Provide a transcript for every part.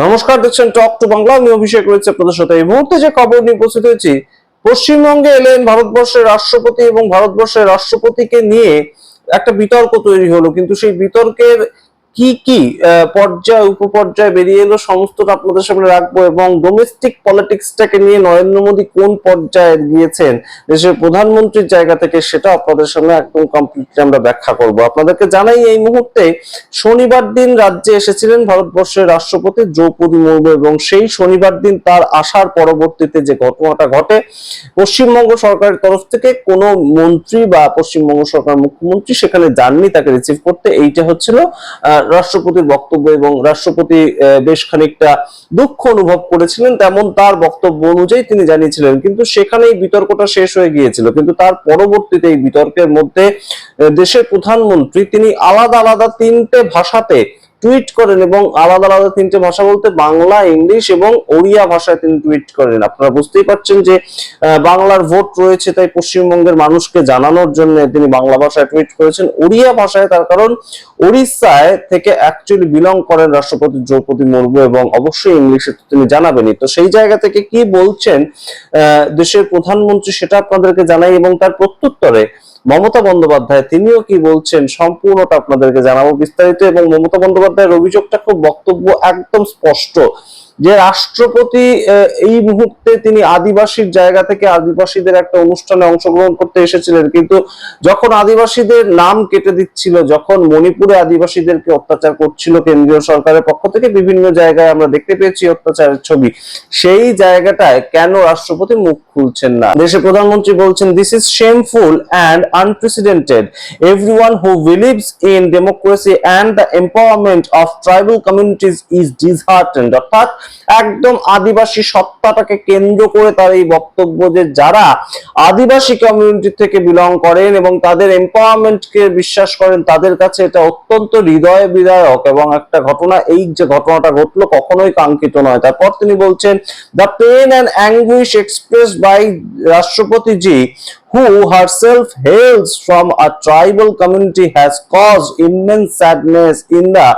নমস্কার, দেখছেন talk to Bangla. আমি অভিষেক রয়েছে আপনাদের সাথে। এই মুহূর্তে যে খবর নিয়ে উপস্থিত হয়েছি, পশ্চিমবঙ্গে এলেন ভারতবর্ষের রাষ্ট্রপতি এবং ভারতবর্ষের রাষ্ট্রপতিকে নিয়ে একটা বিতর্ক তৈরি হলো, কিন্তু সেই বিতর্কের কি কি পর্যায় উপপর্যায় বেরিয়ে এলো সমস্তটা আপনাদের সামনে রাখবো। এবং ডোমেস্টিক পলিটিক্সটাকে নিয়ে নরেন্দ্র মোদী কোন পর্যায়ে গিয়েছেন দেশের প্রধানমন্ত্রীর জায়গা থেকে, সেটা আপনাদের সামনে একদম কমপ্লিটলি আমরা ব্যাখ্যা করব। আপনাদেরকে জানাই, এই মুহূর্তে শনিবার দিন রাজ্যে এসেছিলেন ভারতবর্ষের রাষ্ট্রপতি দ্রৌপদী মুর্মু, এবং সেই শনিবার দিন তার আসার পরবর্তীতে যে ঘটনাটা ঘটে, পশ্চিমবঙ্গ সরকারের তরফ থেকে কোনো মন্ত্রী বা পশ্চিমবঙ্গ সরকার মুখ্যমন্ত্রী সেখানে যাননি তাকে রিসিভ করতে। এইটা হচ্ছিল রাষ্ট্রপতির বক্তব্য, এবং রাষ্ট্রপতি বেশ খানিকটা দুঃখ অনুভব করেছিলেন, তেমন তার বক্তব্য অনুযায়ী তিনি জানিয়েছিলেন। কিন্তু সেখানেই বিতর্কটা শেষ হয়ে গিয়েছিল। কিন্তু তার পরবর্তীতে এই বিতর্কের মধ্যে দেশের প্রধানমন্ত্রী তিনি আলাদা আলাদা তিনটে ভাষাতে টুইট করেন, এবং আলাদা আলাদা তিনটে ভাষা বলতে বাংলা, ইংলিশ এবং ওড়িয়া ভাষায় তিনি টুইট করেন। আপনারা বুঝতেই পারছেন যে বাংলার ভোট রয়েছে, তাই পশ্চিমবঙ্গের মানুষকে জানানোর জন্য তিনি বাংলা ভাষায় টুইট করেছেন। ওড়িয়া ভাষায় তার কারণ উড়িষ্যায় থেকে অ্যাকচুয়ালি বিলং করেন রাষ্ট্রপতি দ্রৌপদী মুর্মু, এবং অবশ্যই ইংলিশে তিনি জানাবেনই। তো সেই জায়গা থেকে কি বলছেন দেশের প্রধানমন্ত্রী সেটা আপনাদেরকে জানাই, এবং তার প্রত্যুত্তরে মমতা বন্দ্যোপাধ্যায় তিনিও কি বলছেন সম্পূর্ণটা আপনাদেরকে জানাবো বিস্তারিত। এবং মমতা বন্দ্যোপাধ্যায়ের অভিযোগটা খুব বক্তব্য একদম স্পষ্ট যে রাষ্ট্রপতি এই মুহূর্তে তিনি আদিবাসীর জায়গা থেকে আদিবাসীদের একটা অনুষ্ঠানে অংশগ্রহণ করতে এসেছিলেন, কিন্তু যখন আদিবাসীদের নাম কেটে দিচ্ছিল, যখন মণিপুরে আদিবাসীদেরকে অত্যাচার করছিল কেন্দ্রীয় সরকারের পক্ষ থেকে, বিভিন্ন জায়গায় আমরা দেখতে পেয়েছি অত্যাচারের ছবি, সেই জায়গাটায় কেন রাষ্ট্রপতি মুখ খুলছেন না? দেশের প্রধানমন্ত্রী বলছেন, this is shameful and unprecedented. Everyone who believes in democracy and the empowerment of tribal communities is disheartened. অর্থাৎ একদম আদিবাসী সত্তাটাকে কেন্দ্র করে তার এই বক্তব্য যে যারা আদিবাসী কমিউনিটি থেকে বিলং করেন এবং তাদের এম্পাওয়ারমেন্টকে বিশ্বাস করেন, তাদের কাছে এটা অত্যন্ত হৃদয় বিদারক এবং একটা ঘটনা। এই যে ঘটনাটা ঘটলো কখনোই কাঙ্ক্ষিত নয়। তারপর তিনি বলছেন, the pain and anguish expressed by রাষ্ট্রপতি ji, who herself hails from a tribal community, has caused immense sadness in the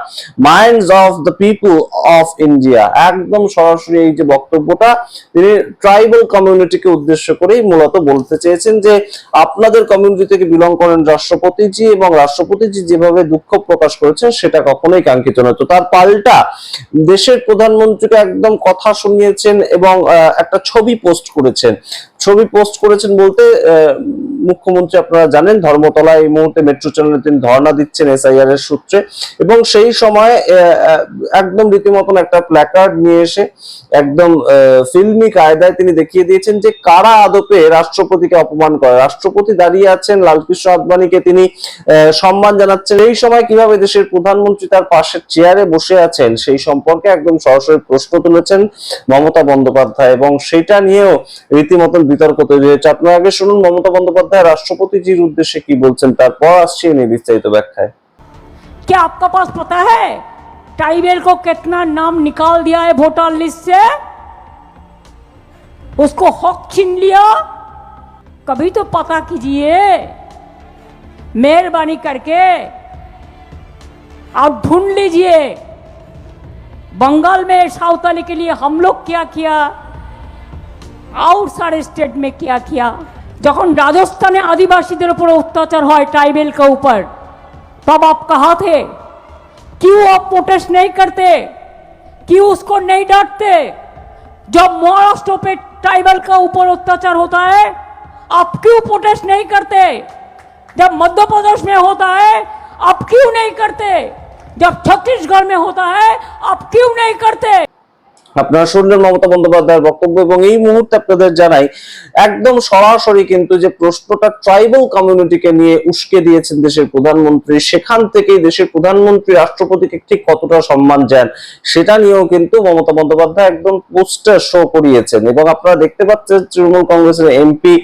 minds of the people of India. একদম সরাসরি এই যে বক্তব্যটা তিনি ট্রাইবাল কমিউনিটিকে উদ্দেশ্য করেই মূলত বলতে চেয়েছেন যে আপনাদের কমিউনিটি থেকে বিলং করেন রাষ্ট্রপতিজি, এবং রাষ্ট্রপতিজি যেভাবে দুঃখ প্রকাশ করেছেন সেটা কখনোই কাঙ্ক্ষিত নয়। তো তার পাল্টা দেশের প্রধানমন্ত্রীকে একদম কথা শুনিয়েছেন এবং একটা ছবি পোস্ট করেছেন বলতে মুখ্যমন্ত্রী আপনারা জানেন ধর্মতলায় এই মুহূর্তে মেট্রো চ্যানেলে তিনি ধর্ণা দিচ্ছেন এসআইআর এর সূত্রে, এবং সেই সময় একদম রীতিমতন একটা প্ল্যাকার্ড নিয়ে এসে একদম ফিল্মি কায়দায় তিনি দেখিয়ে দিয়েছেন যে কারা আদপে রাষ্ট্রপতিকে অপমান করে। রাষ্ট্রপতি দাঁড়িয়ে আছেন, লালকৃষ্ণ আদবানিকে তিনি সম্মান জানাচ্ছেন। এই সময় কিভাবে দেশের প্রধানমন্ত্রী তার পাশের চেয়ারে বসে আছেন সেই সম্পর্কে একদম সরাসরি প্রশ্ন তুলেছেন মমতা বন্দ্যোপাধ্যায়, এবং সেটা নিয়েও রীতিমতন বিতর্ক তৈরি হয়েছে। আপনারা আগে শুনুন মমতা বন্দ্যোপাধ্যায় রাষ্ট্রপতিজির উদ্দেশ্যে কি বলছেন, তারপর আসছে নিয়ে বিস্তারিত ব্যাখ্যায়। क्या आपका पास पता है ट्राइबल को कितना नाम निकाल दिया है वोटर लिस्ट से? उसको हक छीन लिया। कभी तो पता कीजिए, मेहरबानी करके आप ढूंढ लीजिए बंगाल में सावताली के लिए हम लोग क्या किया, आउटसाइड स्टेट में क्या किया। जखन राजस्थाने आदिवासीদের উপর অত্যাচার হয় ट्राइबल के ऊपर, तब आप कहाँ थे? क्यों आप प्रोटेस्ट नहीं करते? क्यों उसको नहीं डांटते? जब महाराष्ट्र पे ट्राइबल का ऊपर अत्याचार होता है, आप क्यों प्रोटेस्ट नहीं करते? जब मध्य प्रदेश में होता है, आप क्यों नहीं करते? जब छत्तीसगढ़ में होता है, आप क्यों नहीं करते? আপনারা শুনলেন মমতা বন্দ্যোপাধ্যায়ের বক্তব্য, এবং এই মুহূর্তে আপনাদের জানাই একদম সরাসরি কিন্তু যে প্রশ্নটা ট্রাইবাল কমিউনিটিকে নিয়ে উস্কে দিয়েছেন দেশের প্রধানমন্ত্রী, সেখান থেকেই দেশের প্রধানমন্ত্রী রাষ্ট্রপতিকে ঠিক কতটা সম্মান দেন সেটা নিয়েও কিন্তু মমতা বন্দ্যোপাধ্যায় একদম পোস্টার শো করিয়েছেন। এবং আপনারা দেখতে পাচ্ছেন তৃণমূল কংগ্রেসের এমপি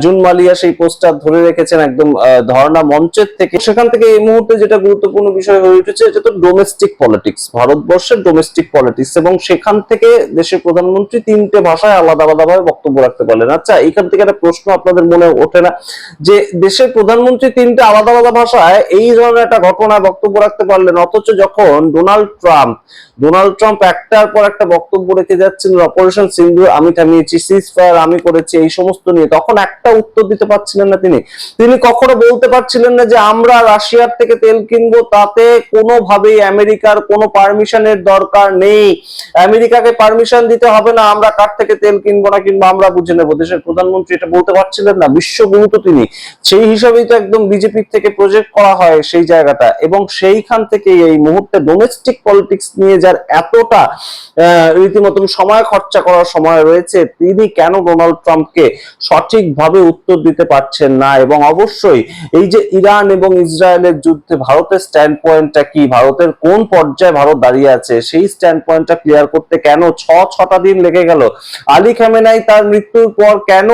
জুন মালিয়া সেই পোস্টার ধরে রেখেছেন একদম ধর্ণা মঞ্চের থেকে। সেখান থেকে এই মুহূর্তে যেটা গুরুত্বপূর্ণ বিষয় হয়ে উঠেছে, এটা তো ডোমেস্টিক পলিটিক্স, ভারতবর্ষের ডোমেস্টিক পলিটিক্স, এবং সেখানে সেখান থেকে দেশের প্রধানমন্ত্রী তিনটে ভাষায় আলাদা আলাদাভাবে বক্তব্য রাখতে পারলেন। আচ্ছা, এখান থেকে একটা প্রশ্ন আপনাদের মনে ওঠে না যে দেশের প্রধানমন্ত্রী তিনটে আলাদা আলাদা ভাষায় এই ধরনের একটা ঘটনায় বক্তব্য রাখতে পারলেন, অথচ যখন ডোনাল্ড ট্রাম্প একটার পর একটা বক্তব্য রেখে যাচ্ছিলেন, অপারেশন সিন্দুর আমি থামিয়েছি, সিজ ফায়ার আমি করেছি, এই সমস্ত নিয়ে, তখন একটা উত্তর দিতে পারছিলেন না। তিনি কখনো বলতে পারছিলেন না যে আমরা রাশিয়ার থেকে তেল কিনবো, তাতে কোনোভাবেই আমেরিকার কোনো পারমিশনের দরকার নেই, আমেরিকাকে পারমিশন দিতে হবে না, আমরা কার থেকে তেল কিনবো না কিংবা আমরা বুঝে নেবো। দেশের প্রধানমন্ত্রী এটা বলতে পারছিলেন না। বিশ্বগুরু তো তিনি, সেই হিসাবেই তো একদম বিজেপি থেকে প্রজেক্ট করা হয় সেই জায়গাটা, এবং সেইখান থেকে এই মুহূর্তে ডোমেস্টিক পলিটিক্স নিয়ে যার এতটা রীতিমতন সময় খরচা করার সময় রয়েছে, তিনি কেন ডোনাল্ড ট্রাম্পকে সঠিকভাবে উত্তর দিতে পারছেন না? এবং অবশ্যই এই যে ইরান এবং ইসরায়েলের যুদ্ধে ভারতের স্ট্যান্ড পয়েন্টটা কি, ভারতের কোন পর্যায়ে ভারত দাঁড়িয়ে আছে, সেই স্ট্যান্ড পয়েন্টটা ক্লিয়ার করতে কেন ছটা দিন লেগে গেল? আলী খামেনাই তার মৃত্যুর পর কেন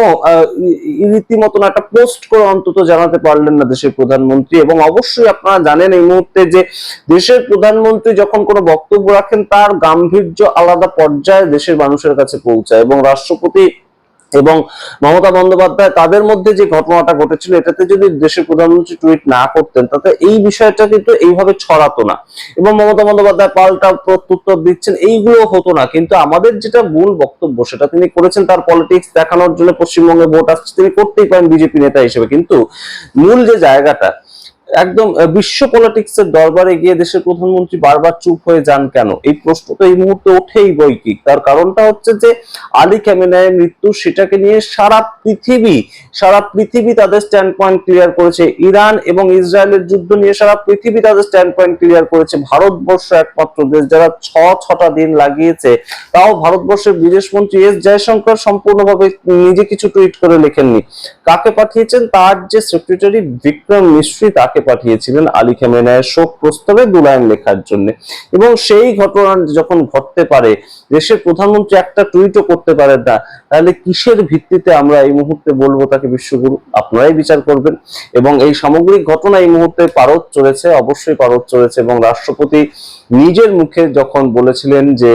রীতিমতন একটা পোস্ট করে অন্তত জানাতে পারলেন না দেশের প্রধানমন্ত্রী? এবং অবশ্যই আপনারা জানেন এই মুহূর্তে যে দেশের প্রধানমন্ত্রী যখন কোনো বক্তব্য রাখেন, তার গাম্ভীর্য আলাদা পর্যায়ে দেশের মানুষের কাছে পৌঁছায়, এবং রাষ্ট্রপতি এবং মমতা বন্দ্যোপাধ্যায় তাদের মধ্যে যে ঘটনাটা ঘটেছিল, এটাতে যদি দেশের প্রধানমন্ত্রী টুইট না করতেন, তাতে এই বিষয়টা কিন্তু এইভাবে ছড়াতো না, এবং মমতা বন্দ্যোপাধ্যায় পাল্টা প্রত্যুত্তর দিচ্ছেন, এইগুলো হতো না। কিন্তু আমাদের যেটা মূল বক্তব্য সেটা তিনি করেছেন, তার পলিটিক্স দেখানোর জন্য পশ্চিমবঙ্গে ভোট আসছে, তিনি করতেই পারেন বিজেপি নেতা হিসেবে, কিন্তু মূল যে জায়গাটা একদম বিশ্ব পলিটিক্সের দরবারে গিয়ে দেশের প্রধানমন্ত্রী বারবার চুপ হয়ে যান কেন, এই প্রশ্ন তো এই মুহূর্তে ওঠেই বৈকি। তার কারণটা হচ্ছে যে আলী খামেনাইয়ের মৃত্যু, সেটাকে নিয়ে সারা পৃথিবী তাদের স্ট্যান্ড পয়েন্ট ক্লিয়ার করেছে। ইরান এবং ইসরায়েলের যুদ্ধ নিয়ে সারা পৃথিবী তাদের স্ট্যান্ড পয়েন্ট ক্লিয়ার করেছে। ভারতবর্ষ একমাত্র দেশ যারা ছটা দিন লাগিয়েছে, তাও ভারতবর্ষের বিদেশমন্ত্রী এস জয়শঙ্কর সম্পূর্ণভাবে নিজে কিছু টুইট করে লেখেননি। কাকে পাঠিয়েছেন? তার যে সেক্রেটারি বিক্রম মিশ্রি, তাকে পাঠিয়েছিলেন আলী খামেনাইয়ের শোক প্রস্তাবে 2 লাইন লেখার জন্য। এবং সেই ঘটনা যখন ঘটতে পারে, দেশের প্রধানমন্ত্রী একটা টুইটও করতে পারেন না, তাহলে কিসের ভিত্তিতে আমরা এই মুহূর্তে বলবো তাকে বিশ্বগুরু? আপনারাই বিচার করবেন। এবং এই সামগ্রিক ঘটনা এই মুহূর্তে পারদ চলেছে, অবশ্যই পারদ চলেছে, এবং রাষ্ট্রপতি নিজের মুখে যখন বলেছিলেন যে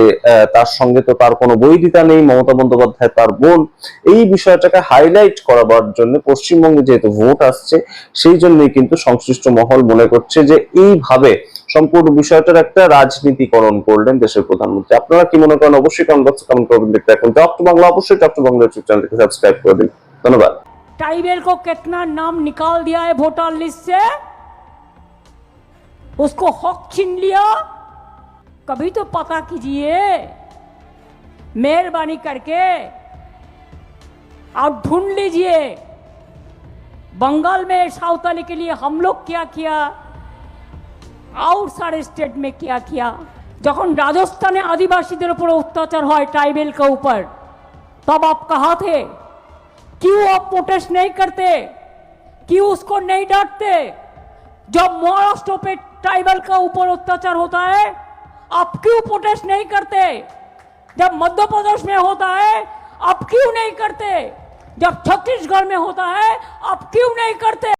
তার সঙ্গে তো তার কোনো বৈরিতা নেই, মমতা বন্দ্যোপাধ্যায় তার বোন, এই বিষয়টাকে হাইলাইট করাবার জন্য পশ্চিমবঙ্গে যেহেতু ভোট আসছে, সেই জন্যই কিন্তু সংশ্লিষ্ট মহল মনে করছে যে এইভাবে সম্পূর্ণ বিষয়টার একটা রাজনীতিকরণ করলেন দেশের প্রধানমন্ত্রী। আপনারা কি মনে করেন? অবশ্যই কমেন্ট বক্সে কমেন্ট করবেন। দেখতে এখন টপ টু বাংলা, অবশ্যই টপ টু বাংলা ইউটিউব চ্যানেলকে সাবস্ক্রাইব করে দিন। ধন্যবাদ। ट्राइबल को कितना नाम निकाल दिया है वोटर लिस्ट से, उसको हक छीन लिया। कभी तो पता कीजिए, मेहरबानी करके आप ढूंढ लीजिए बंगाल में साउथाली के लिए हम लोग क्या किया, आउटसाइड स्टेट में क्या किया। जखन राजस्थाने आदिवासीদের উপর অত্যাচার হয় ट्राइबल के ऊपर, तब आप कहाँ थे? क्यों आप प्रोटेस्ट नहीं करते? क्यों उसको नहीं डांटते? जब महाराष्ट्र पे ट्राइबल का ऊपर अत्याचार होता है, आप क्यों प्रोटेस्ट नहीं करते? जब मध्य प्रदेश में होता है, आप क्यों नहीं करते? जब छत्तीसगढ़ में होता है, आप क्यों नहीं करते?